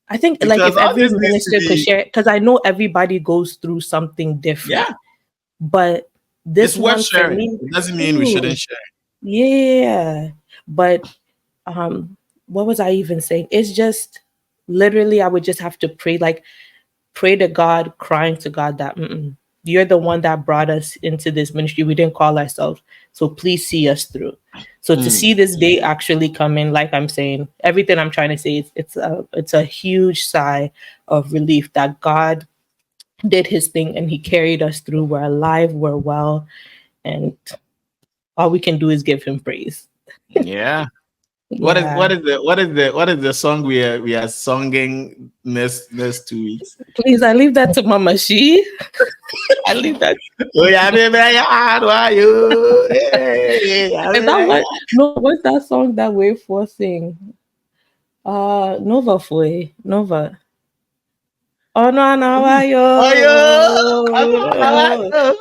I think like because if all every this needs to minister could be, share, because I know everybody goes through something different, yeah, but it's this worth one for sharing. me, It doesn't mean we ooh, shouldn't share. yeah. But what was I even saying? It's just literally I would just have to pray, like pray to God, crying to God that, you're the one that brought us into this ministry. We didn't call ourselves, so please see us through. So to Mm. see this day actually come in, like I'm saying, everything I'm trying to say is it's a huge sigh of relief that God did his thing and he carried us through. We're alive, we're well, and all we can do is give him praise. Yeah. Yeah. What is the song we are singing next 2 weeks? Please, I leave that to Mama She. I leave that. Oh yeah, baby, yeah, how are you? Hey, yeah, Is that baby, what? No, what's that song that Wave Four sing? Nova Foi. Nova. Oh no no ayo. oh yo,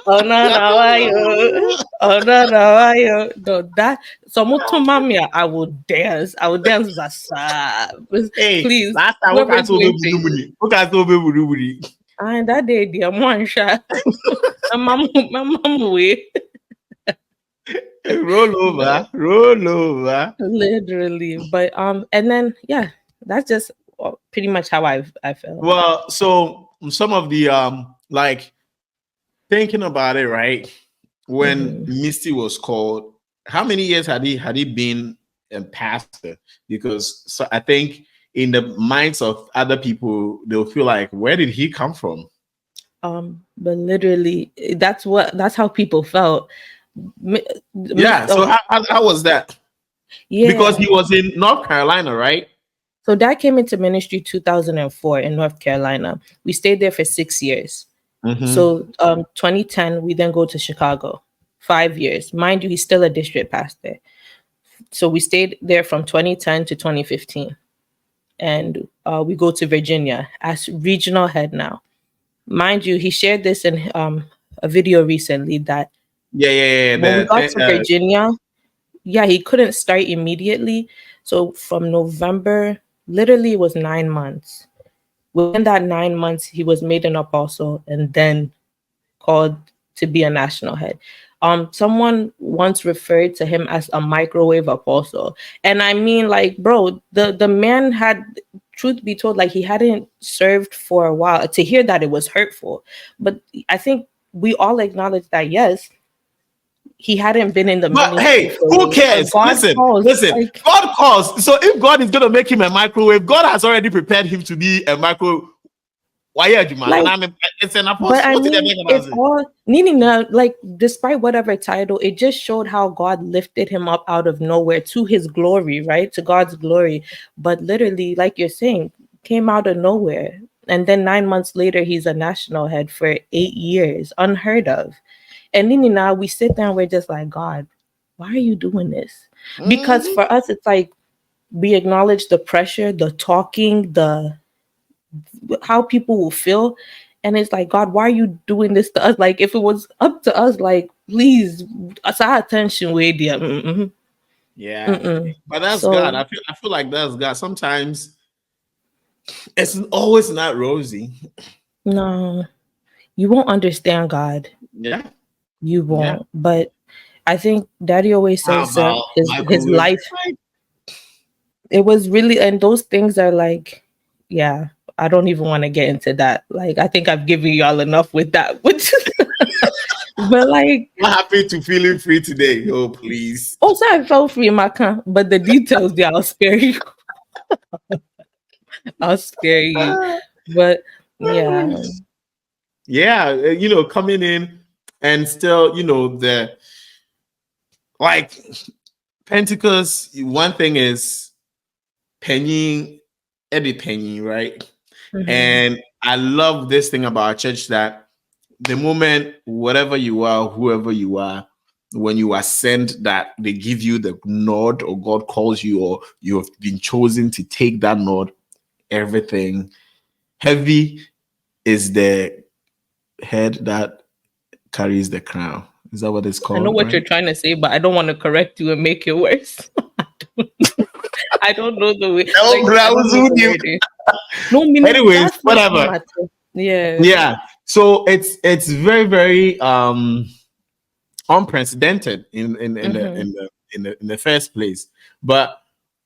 Oh no no ayo. Oh no no ayo. No, that Somutumamia, I will dance. I will dance Zasa. hey, Please, last time we whoever can is so going be to. buri. We can so be buri. And that day, dear one shot. My mom way. Roll over, roll over. Literally. But and then yeah, that's just pretty much how I felt. Well, so some of the like thinking about it, right? When Hmm. Misty was called, how many years had he been a pastor? Because so I think in the minds of other people, they'll feel like, where did he come from? But literally, that's how people felt. Mi- Yeah. So how was that? Because yeah. he was in North Carolina, right? So Dad came into ministry 2004 in North Carolina. We stayed there for 6 years. Mm-hmm. So 2010, we then go to Chicago. 5 years, mind you, he's still a district pastor. So we stayed there from 2010 to 2015, and we go to Virginia as regional head now. Mind you, he shared this in a video recently that Yeah, yeah, when we got yeah. to Virginia, yeah, he couldn't start immediately. So from November, literally it was 9 months. Within that 9 months, he was made an apostle and then called to be a national head. Someone once referred to him as a microwave apostle. And I mean, like, bro, the man had, truth be told, like he hadn't served for a while. To hear that, it was hurtful. But I think we all acknowledge that yes, he hadn't been in the But ministry hey, for a who while. But cares? God Listen, calls, listen. like, God calls. So if God is gonna make him a microwave, God has already prepared him to be a microwave. Why are you man? And like, I mean, it's an but apostle. I What did they mean, make it's it? all needing to, like, despite whatever title, it just showed how God lifted him up out of nowhere to his glory, right? To God's glory. But literally, like you're saying, came out of nowhere. And then 9 months later, he's a national head for 8 years, unheard of. And then now we sit there and we're just like, God, why are you doing this? Because Mhm. for us, it's like we acknowledge the pressure, the talking, the how people will feel. And it's like, God, why are you doing this to us? Like, if it was up to us, like, please, us our attention, way there. Mm-mm, Yeah, mm-mm. but that's God. So, I feel like that's God. Sometimes it's always not rosy. no, you won't understand God. Yeah, You yeah. won't. But I think Daddy always How says about his microwave? life, it was really, and those things are like, yeah, I don't even want to get into that. Like, I think I've given y'all enough with that. Which, but like, I'm happy to feeling free today. Oh, please. also I felt free in my car, but the details there, I'll spare you. I'll spare you. But yeah. Yeah, coming in and still, the like Pentecost. One thing is penny, every penny, right? Hmm. And I love this thing about our church that the moment, whatever you are, whoever you are, when you ascend, that they give you the nod, or God calls you, or you have been chosen to take that nod, everything heavy is the head that carries the crown. Is that what it's I know called, what you're right? trying to say, but I don't want to correct you and make it worse. I don't know the way. Oh, Like, I don't know the you. wording. No, meaning Anyways, that's not the whatever. matter. Yeah. Yeah. So it's very, very unprecedented Mm-hmm. in the first place. But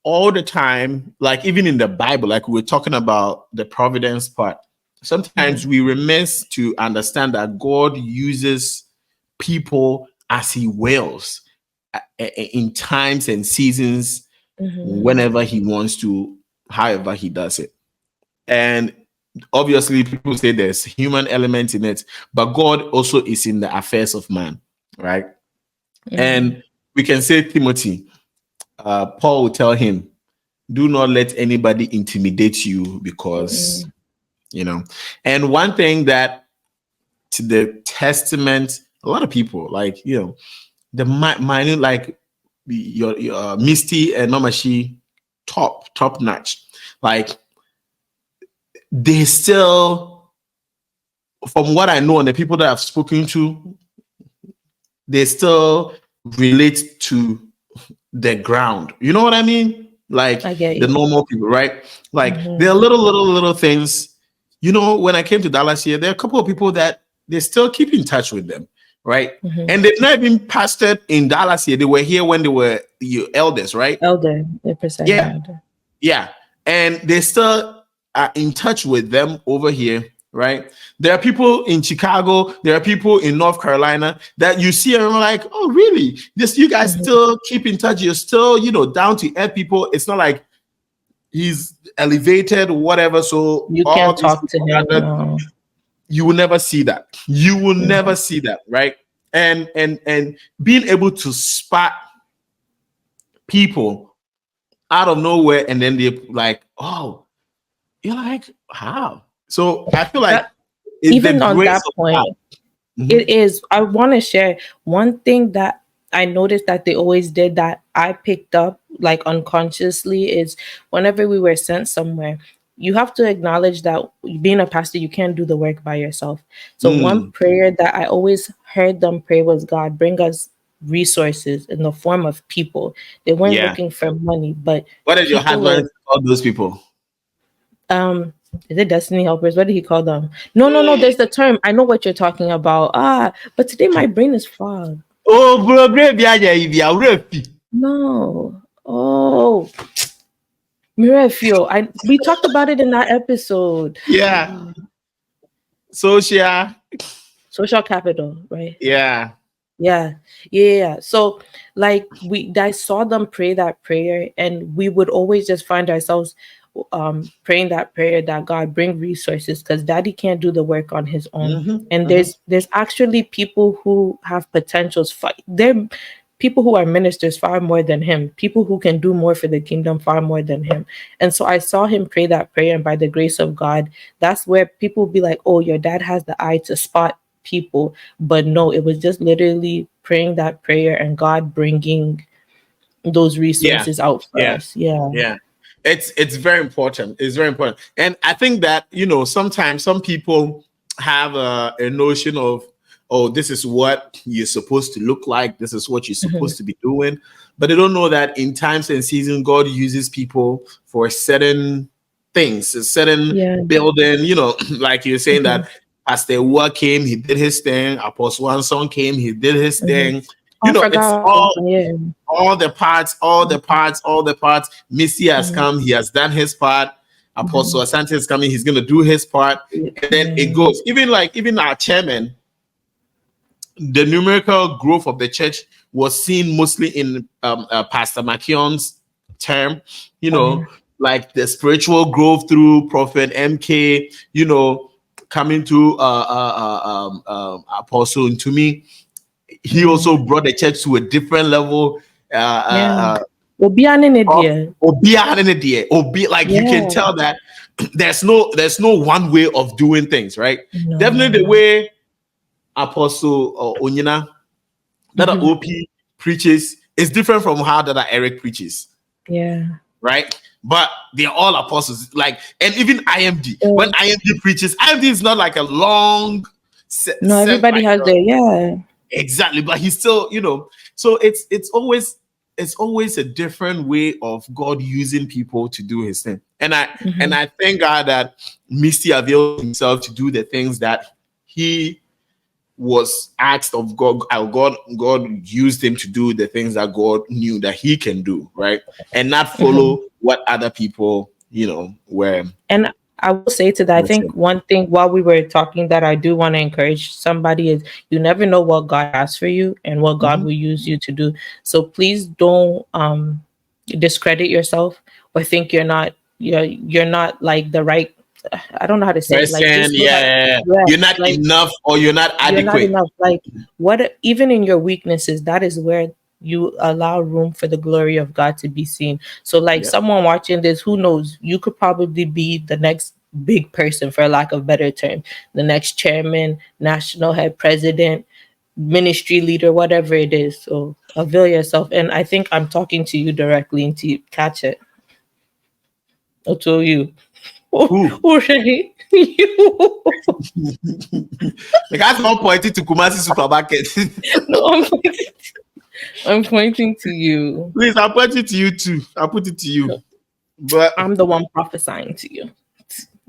all the time, like even in the Bible, like we were talking about the providence part, Mm-hmm. sometimes we remiss to understand that God uses people as He wills, in times and seasons, Mm-hmm. whenever He wants to, however He does it. And obviously, people say there's human element in it, but God also is in the affairs of man, right? Mm-hmm. And we can say Timothy, Paul will tell him, do not let anybody intimidate you, because, Mm-hmm. you know. And one thing that to the testament, a lot of people, like, the minute, like your Misty and Mamashi, top notch. Like, they still, from what I know and the people that I've spoken to, they still relate to the ground. You know what I mean? Like I get the you. normal people, right? Like there Mm-hmm. are little things. When I came to Dallas here, there are a couple of people that they still keep in touch with them, right? Mm-hmm. And they've not even pastored in Dallas here. They were here when they were your elders, right? Elder, the presiding Yeah, elder. yeah, and they still are in touch with them over here, right? There are people in Chicago, there are people in North Carolina that you see and you're like, oh, really? This, you guys Mm-hmm. still keep in touch. You're still, down to earth people. It's not like he's elevated, whatever. So You all can't these talk to people him. gathered, No. you will never see that. You will Mm-hmm. never see that, right? And being able to spot people out of nowhere, and then they like, oh, you're like, how? So I feel like That it's the even on grace that of God. point, Mhm. it is. I want to share one thing that I noticed that they always did that I picked up like unconsciously is whenever we were sent somewhere, you have to acknowledge that being a pastor, you can't do the work by yourself. So one Mm, prayer that I always heard them pray was, God, bring us resources in the form of people. They weren't yeah. looking for money, but What did your people husband like call those people? um is it destiny helpers? What did he call them? No, no, no, there's the term. I know what you're talking about. But today my brain is fogged. Oh, bro, baby, yeah, No. Oh, Mirafio. We talked about it in that episode. yeah. Social, Social capital, right? yeah. Yeah. Yeah, yeah. So like I saw them pray that prayer, and we would always just find ourselves praying that prayer that God bring resources because daddy can't do the work on his own. Hmm, And hmm. there's actually people who have potentials. They're people who are ministers far more than him, people who can do more for the kingdom far more than him. And so I saw him pray that prayer, and by the grace of God, that's where people be like, oh, your dad has the eye to spot people. But no, it was just literally praying that prayer and God bringing those Yeah, resources out for yeah, us. Yeah. yeah. It's very important. It's very important, and I think that sometimes some people have a notion of, oh, this is what you're supposed to look like. This is what you're Mhm. supposed to be doing, but they don't know that in times and seasons, God uses people for certain things, a certain Yeah. building. Like you're saying Mhm. that Pastor Wa came, he did his thing. Apostle Anson came, he did his Mhm. thing. Oh, I It's forgot about all that. Yeah. all the parts. Missy has Mhm. come, he has done his part. Apostle Mhm. Asante is coming, he's gonna do his part, and then it Yeah. goes. Even our chairman, the numerical growth of the church was seen mostly in Pastor Makion's term, Mhm. like the spiritual growth through Prophet MK, coming to Apostle Ntumi. He also Yeah. brought the church to a different level. Yeah. Uh, Obi an uh, idea. Obi, like you can Yeah. tell that there's no one way of doing things, right? Definitely the No. way Apostle Onyina, that Mhm. OP preaches is different from how that Eric preaches, Yeah. right? But they're all apostles. Like, and even IMD, when So, IMD preaches, IMD is not like a long no, everybody has their, yeah. exactly, but he's still, so it's always a different way of God using people to do his thing. And I and Mhm. I thank God that Misty availed himself to do the things that he was asked of God. God used him to do the things that God knew that he can do, right? And not Mhm. follow what other people, were And I will say to that, I think saying. one thing while we were talking that I do want to encourage somebody is you never know what God has for you and what God Mhm. will use you to do. So please don't discredit yourself or think you're not like the right, I don't know how to say it. Like Person, just know that, yeah, yeah, you're not like enough or you're not you're not adequate. enough. Like what even in your weaknesses, that is where you allow room for the glory of God to be seen. So like Yeah. someone watching this, who knows, you could probably be the next big person, for lack of better term, the next chairman, national head, president, ministry leader, whatever it is. So avail yourself. And I think I'm talking to you directly into you. Catch it. Or to you. Oh, Who? oh, Shay. You. The guy's not pointing to Kumasi supermarket. No, I'm pointing to you. Please, I'll point it to you too. I'll put it to you. But I'm the one prophesying to you.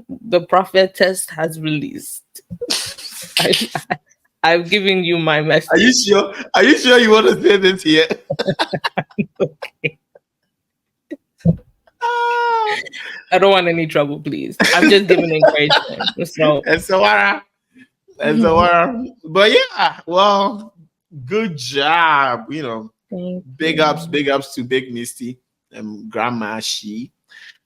The prophetess has released. I, I've given you my are you message. sure? Are you sure you want to say this here? Okay. Ah, I don't want any trouble, please. I'm just giving encouragement. So, and so what? And so thank what? But yeah, well, good job. you. Big ups to Big Misty and Grandma She.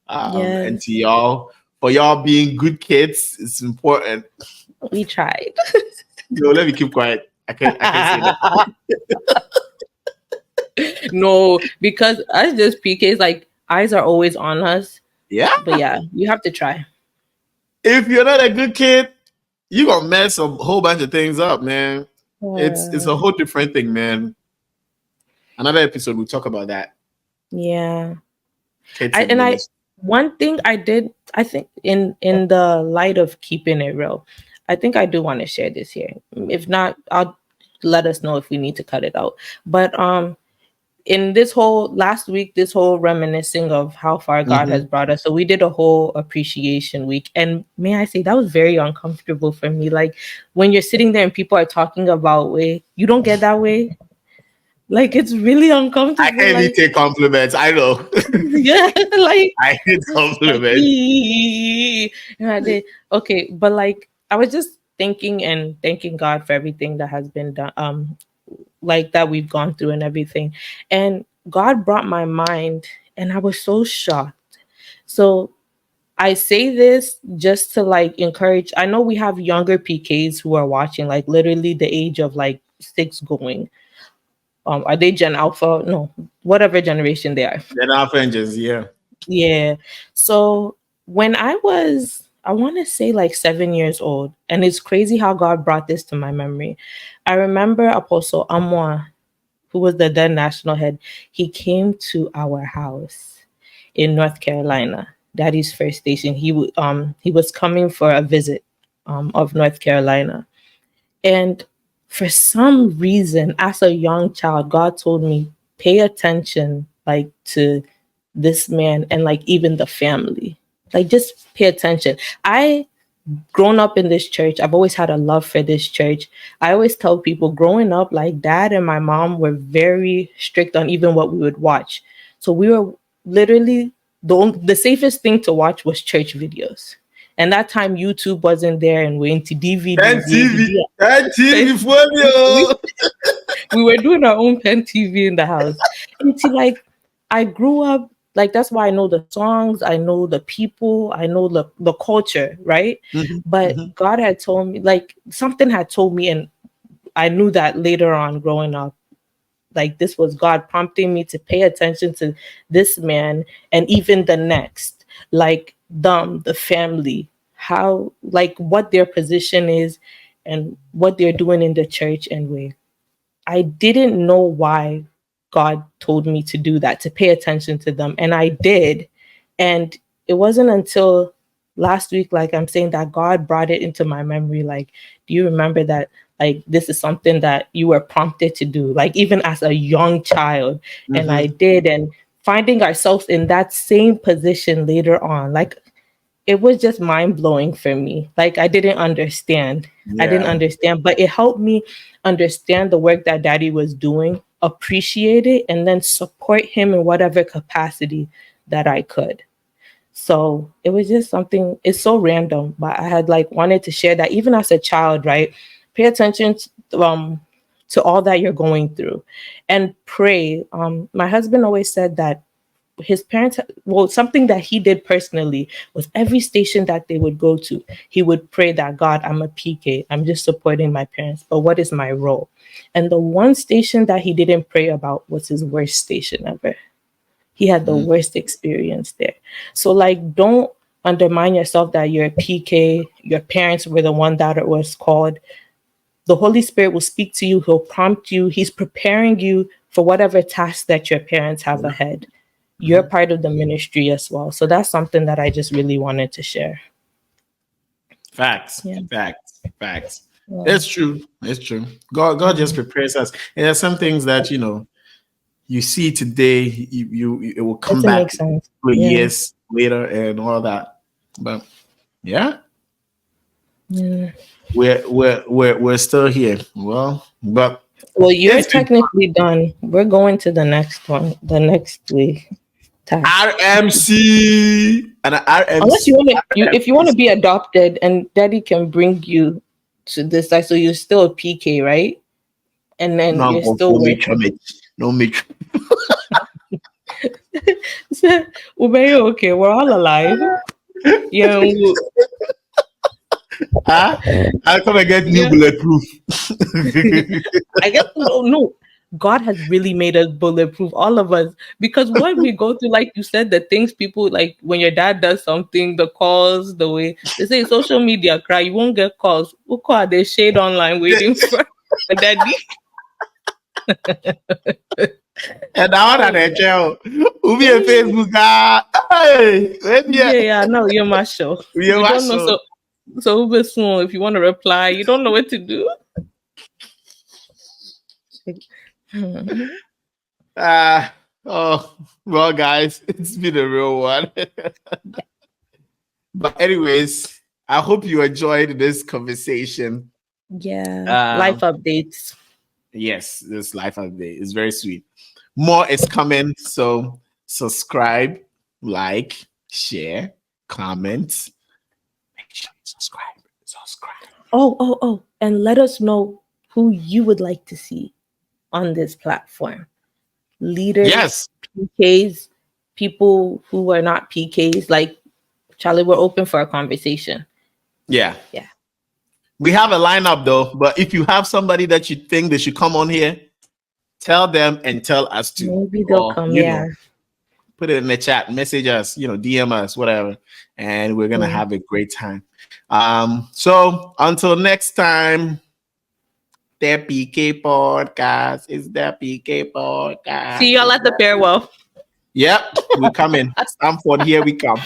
And Yes, to y'all, for y'all being good kids, it's important. we tried. Let me keep quiet. I can say that. No, because us just PKs, like eyes are always on us. Yeah. But yeah, you have to try. If you're not a good kid, you're gonna mess a whole bunch of things up, man. It's a Uh, whole different thing, man. Another episode we'll talk about that. yeah. Kids I and and I ministry. one thing I did, I think in the light of keeping it real, I think I do want to share this here. If not, I'll let us know if we need to cut it out. But in this whole last week, this whole reminiscing of how far God has Mhm. brought us. So we did a whole appreciation week. And may I say that was very uncomfortable for me. Like when you're sitting there and people are talking about way, you don't get that way. Like it's really I uncomfortable. can't even Like, take compliments. I know. yeah, like I hate like compliments. and I did okay, but like I was just thinking and thanking God for everything that has been done, like that we've gone through and everything. And God brought my mind, and I was so shocked. So I say this just to like encourage. I know we have younger PKs who are watching, like literally the age of like 6 going. Are they Gen Alpha? No, whatever generation they are. Then our Avengers, yeah. Yeah. So when I want to say like 7 years old, and it's crazy how God brought this to my memory. I remember Apostle Amwa, who was the then national head. He came to our house in North Carolina, Daddy's first station. He was coming for a visit of North Carolina, and for some reason, as a young child, God told me, pay attention, like, to this man and like even the family. Like, just pay attention. I grown up in this church. I've always had a love for this church. I always tell people growing up, like, dad and my mom were very strict on even what we would watch. So we were literally the safest thing to watch was church videos. And that time YouTube wasn't there and we're into And DVD, TV, DVD. and TV We, folio. we were doing our own pen TV in the house. And see, like, I grew up, like, that's why I know the songs, I know the people, I know the culture, right? Mhm, But mhm. God had told me, like, something had told me, and I knew that later on growing up, like, this was God prompting me to pay attention to this man and even the next, like, the family, how, like, what their position is and what they're doing in the church and way. I didn't know why God told me to do that, to pay attention to them. And I did. And it wasn't until last week, like I'm saying, that God brought it into my memory. Like, do you remember that? Like, this is something that you were prompted to do, like, even as a young child. And I Mhm. did. And finding ourselves in that same position later on, like, it was just mind blowing for me. Like, I didn't understand. I didn't Yeah. understand, but it helped me understand the work that daddy was doing, appreciate it, and then support him in whatever capacity that I could. So it was just something, it's so random, but I had like wanted to share that even as a child, right? Pay attention to all that you're going through and pray. My husband always said that his parents, well, something that he did personally was every station that they would go to, he would pray that, God, I'm a PK, I'm just supporting my parents, but what is my role? And the one station that he didn't pray about was his worst station ever. He had the Mhm. worst experience there. So, like, don't undermine yourself that you're a PK, your parents were the one that it was called. The Holy Spirit will speak to you, he'll prompt you, he's preparing you for whatever task that your parents have Yeah. ahead. You're Mhm. part of the ministry as well. So that's something that I just really wanted to share. Facts, Yeah. facts, facts. Yeah. It's true. It's true. God just Mm. prepares us. And there's some things that you see today, it will come Doesn't make back sense. Yeah. years later and all that. But yeah, Yeah. we're still here. Well, but Well, you're it's been technically done. We're going to the next one, the next week task. RMC and Unless RMC. you want to, if you want to be adopted, and daddy can bring you to this side, so you're still a PK, right? And then No, you're go still for me, working. no me. So, Ube, okay, we're all alive. Yeah, Ah, I'll come and get new yeah. bulletproof. I guess no, no. God has really made us bulletproof, all of us, because what we go through, like you said, the things people like when your dad does something, the calls, the way they say social media, cry, you won't get calls. Who call they shade online waiting for daddy? And I want Oh, to tell Ubi a Facebook. Ah, hey, maybe yeah, yeah, no, you're my show. we You are don't know, so. so Uber soon. If you want to reply, you don't know what to do. Oh, well, guys, it's been a real one. But anyways, I hope you enjoyed this conversation. Yeah, life Um, updates. yes, this life update is very sweet. More is coming, so subscribe, like, share, comment. Make sure you subscribe. Subscribe. Oh, and let us know who you would like to see on this platform. Leaders, Yes. PKs, people who are not PKs. Like, Charlie, we're open for a conversation. Yeah. Yeah. We have a lineup though, but if you have somebody that you think they should come on here, Tell them and tell us too. Maybe they'll Or, come. Yeah. put it in the chat, message us, DM us, whatever. And we're going to Yeah. have a great time. So until next time, the PK podcast is the PK podcast. See y'all at the farewell. Yep, we're coming. Stanford, here we come.